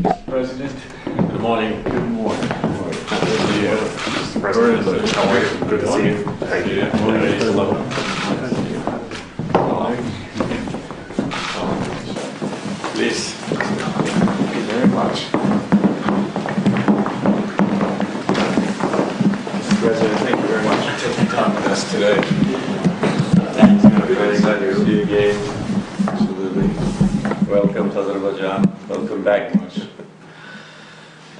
President. Good morning. Good morning. Good to see you. Mr. President. How are you? Good to see you. Thank you. Please. Thank you very much. Mr. President, thank you very much for taking time with us today. Thanks. Very glad to see you again. Absolutely. Welcome to Azerbaijan. Welcome back.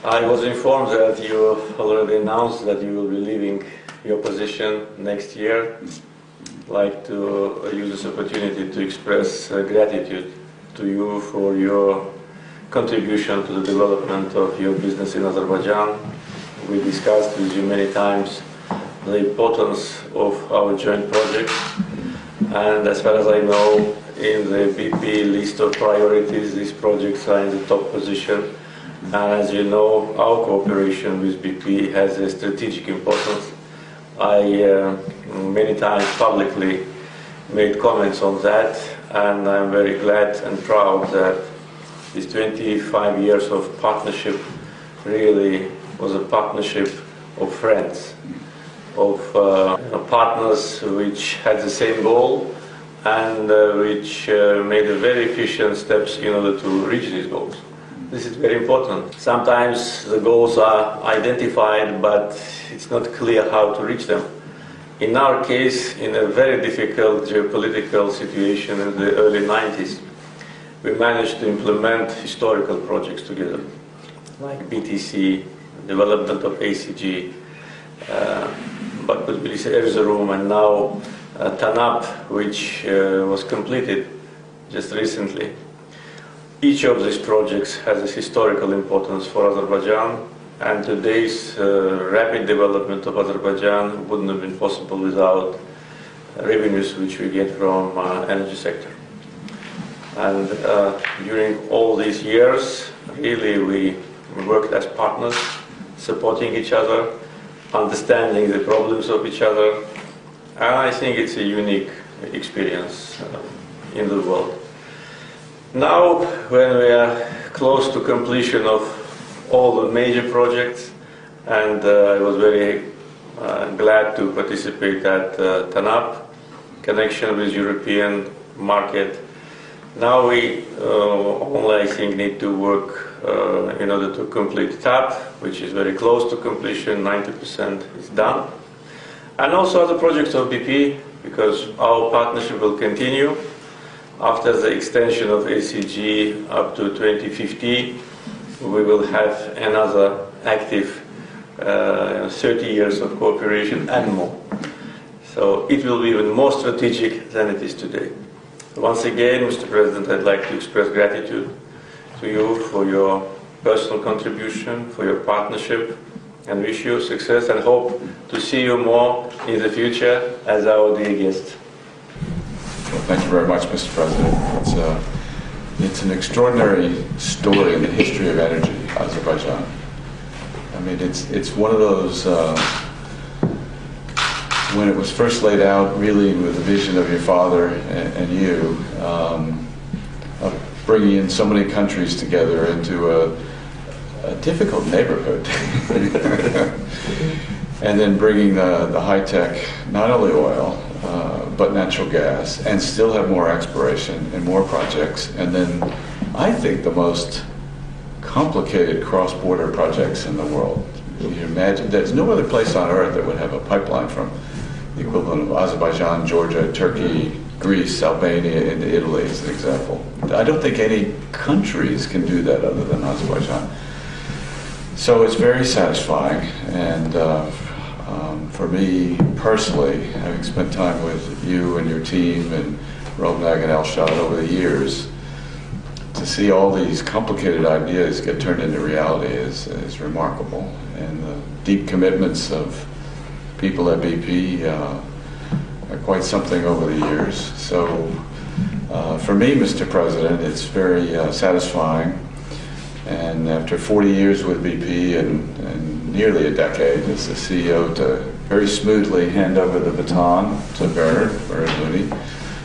I was informed that you already announced that you will be leaving your position next year. I'd like to use this opportunity to express gratitude to you for your contribution to the development of your business in Azerbaijan. We discussed with you many times the importance of our joint project, and as far as I know, in the BP list of priorities, these projects are in the top position. And as you know, our cooperation with BP has a strategic importance. I many times publicly made comments on that, and I'm very glad and proud that this 25 years of partnership really was a partnership of friends, of partners which had the same goal and which made a very efficient steps in order to reach these goals. This is very important. Sometimes the goals are identified, but it's not clear how to reach them. In our case, in a very difficult geopolitical situation in the early 90s, we managed to implement historical projects together, like BTC, development of ACG, Erzurum, and now TANAP, which was completed just recently. Each of these projects has a historical importance for Azerbaijan, and today's rapid development of Azerbaijan wouldn't have been possible without revenues which we get from energy sector. And during all these years, really we worked as partners, supporting each other, understanding the problems of each other, and I think it's a unique experience in the world. Now, when we are close to completion of all the major projects, and I was very glad to participate at TANAP, connection with European market. Now we only, I think, need to work in order to complete TAP, which is very close to completion, 90% is done. And also other projects of BP, because our partnership will continue. After the extension of ACG up to 2050, we will have another active 30 years of cooperation and more. So it will be even more strategic than it is today. Once again, Mr. President, I'd like to express gratitude to you for your personal contribution, for your partnership, and wish you success and hope to see you more in the future as our dear guest. Well, thank you very much, Mr. President. It's an extraordinary story in the history of energy, Azerbaijan. I mean, it's one of those, when it was first laid out, really with the vision of your father and you, of bringing in so many countries together into a difficult neighborhood. And then bringing the high-tech, not only oil, but natural gas, and still have more exploration and more projects. And then I think the most complicated cross-border projects in the world. You imagine, there's no other place on earth that would have a pipeline from the equivalent of Azerbaijan, Georgia, Turkey, Greece, Albania into Italy, as an example. I don't think any countries can do that other than Azerbaijan. So it's very satisfying, and for me personally, having spent time with you and your team and Robnag and Elshad over the years, to see all these complicated ideas get turned into reality is remarkable. And the deep commitments of people at BP are quite something over the years. So for me, Mr. President, it's very satisfying. And after 40 years with BP and nearly a decade as the CEO, to very smoothly hand over the baton to Bernard Mooney,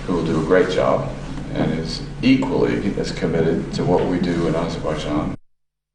who will do a great job and is equally as committed to what we do in Azerbaijan.